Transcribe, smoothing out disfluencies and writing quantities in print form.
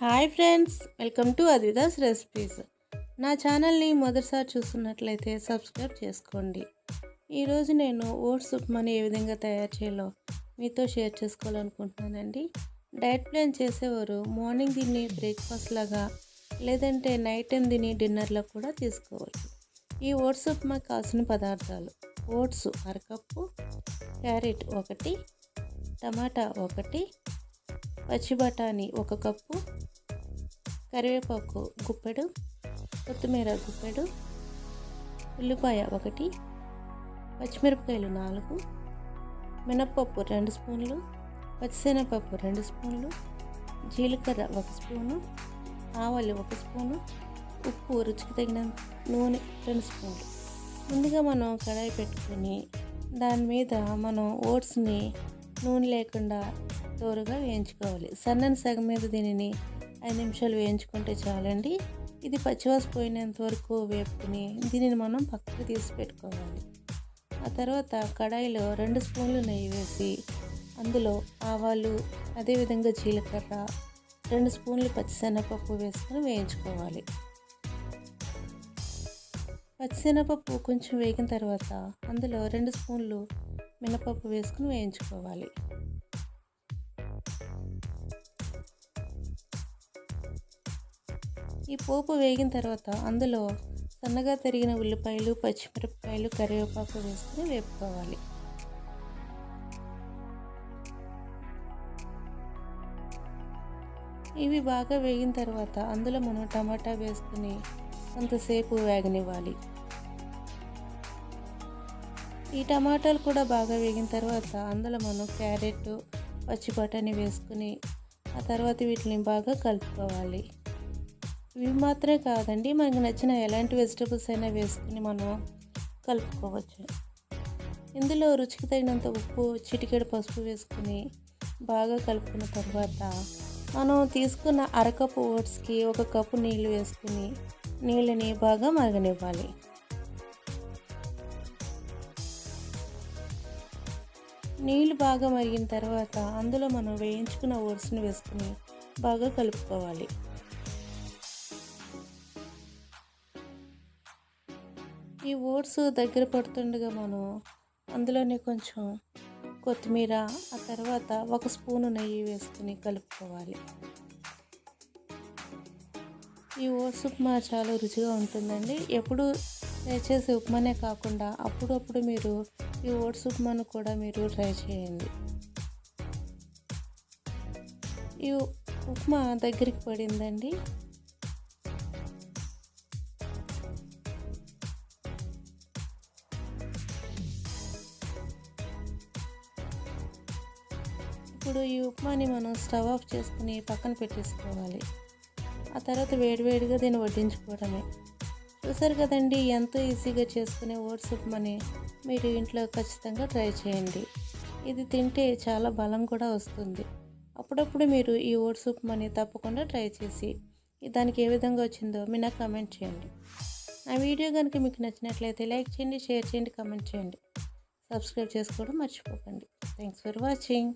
Hi friends, welcome to Advitha's recipes. నా ఛానల్ని మొదటిసారి చూస్తున్నట్లయితే సబ్స్క్రైబ్ చేసుకోండి. ఈరోజు నేను ఓట్స్ ఉప్మాని ఏ విధంగా తయారు చేయాలో మీతో షేర్ చేసుకోవాలనుకుంటున్నానండి. డైట్ ప్లాన్ చేసేవారు మార్నింగ్ దీన్ని బ్రేక్ఫాస్ట్ లాగా లేదంటే నైట్ టైం దీన్ని డిన్నర్లో కూడా తీసుకోవచ్చు. ఈ ఓట్స్ ఉప్మాకి కావాల్సిన పదార్థాలు: ఓట్స్ అరకప్పు, క్యారెట్ 1, టమాటా 1, పచ్చి బఠానీ 1 కప్పు, కరివేపాకు గుప్పెడు, కొత్తిమీర గుప్పెడు, ఉల్లిపాయ 1, పచ్చిమిరపకాయలు 4, మినప్పప్పు 2 స్పూన్లు, పచ్చిశనగపప్పు 2 స్పూన్లు, జీలకర్ర 1 స్పూను, ఆవాలు 1 స్పూను, ఉప్పు రుచికి తగినంత, నూనె 2 స్పూన్లు. ముందుగా మనం కడాయి పెట్టుకొని దాని మీద మనం ఓట్స్ని నూనె లేకుండా దోరగా వేయించుకోవాలి. సన్నని సగం మీద దీనిని 5 నిమిషాలు వేయించుకుంటే చాలండి. ఇది పచ్చివాసన పోయినంత వరకు వేపుకుని దీనిని మనం పక్కకు తీసి పెట్టుకోవాలి. ఆ తర్వాత కడాయిలో 2 స్పూన్లు నెయ్యి వేసి అందులో ఆవాలు, అదేవిధంగా జీలకర్ర, 2 స్పూన్లు పచ్చిశనగపప్పు వేసుకొని వేయించుకోవాలి. పచ్చిశనగపప్పు కొంచెం వేగిన తర్వాత అందులో 2 స్పూన్లు మినపప్పు వేసుకుని వేయించుకోవాలి. ఈ పోపు వేగిన తర్వాత అందులో సన్నగా తరిగిన ఉల్లిపాయలు, పచ్చిమిరపకాయలు, కరివేపాకు వేసుకుని వేపుకోవాలి. ఇవి బాగా వేగిన తర్వాత అందులో మనం టమాటా వేసుకుని కొంతసేపు వేగనివ్వాలి. ఈ టమాటాలు కూడా బాగా వేగిన తర్వాత అందులో మనం క్యారెట్, పచ్చి బఠానీ వేసుకుని ఆ తర్వాత వీటిని బాగా కలుపుకోవాలి. ఇవి మాత్రమే కాదండి, మనకు నచ్చిన ఎలాంటి వెజిటబుల్స్ అయినా వేసుకుని మనం కలుపుకోవచ్చు. ఇందులో రుచికి తగినంత ఉప్పు, చిటికెడు పసుపు వేసుకుని బాగా కలుపుకున్న తర్వాత మనం తీసుకున్న అరకప్పు ఓట్స్కి 1 కప్పు నీళ్లు వేసుకుని నీళ్ళని బాగా మరగనివ్వాలి. నీళ్ళు బాగా మరిగిన తర్వాత అందులో మనం వేయించుకున్న ఓట్స్ని వేసుకుని బాగా కలుపుకోవాలి. ఈ ఓట్స్ దగ్గర పడుతుండగా మనం అందులోనే కొంచెం కొత్తిమీర, ఆ తర్వాత 1 స్పూను నెయ్యి వేసుకుని కలుపుకోవాలి. ఈ ఓట్స్ ఉప్మా చాలా రుచిగా ఉంటుందండి. ఎప్పుడు చేసే ఉప్మానే కాకుండా అప్పుడప్పుడు మీరు ఈ ఓట్స్ ఉప్మాను కూడా మీరు ట్రై చేయండి. ఈ ఉప్మా దగ్గరికి పడిందండి. ఇప్పుడు ఈ ఉప్మాని మనం స్టవ్ ఆఫ్ చేసుకుని పక్కన పెట్టేసుకోవాలి. ఆ తర్వాత వేడివేడిగా దీన్ని వడ్డించుకోవడమే. చూసారు కదండి, ఎంతో ఈజీగా చేసుకునే ఓట్స్ ఉప్మాని మీరు ఇంట్లో ఖచ్చితంగా ట్రై చేయండి. ఇది తింటే చాలా బలం కూడా వస్తుంది. అప్పుడప్పుడు మీరు ఈ ఓట్స్ ఉప్మాని తప్పకుండా ట్రై చేసి దానికి ఏ విధంగా వచ్చిందో మీరు నాకు కామెంట్ చేయండి. నా వీడియో కనుక మీకు నచ్చినట్లయితే లైక్ చేయండి, షేర్ చేయండి, కామెంట్ చేయండి. సబ్స్క్రైబ్ చేసుకోవడం మర్చిపోకండి. Thanks for watching.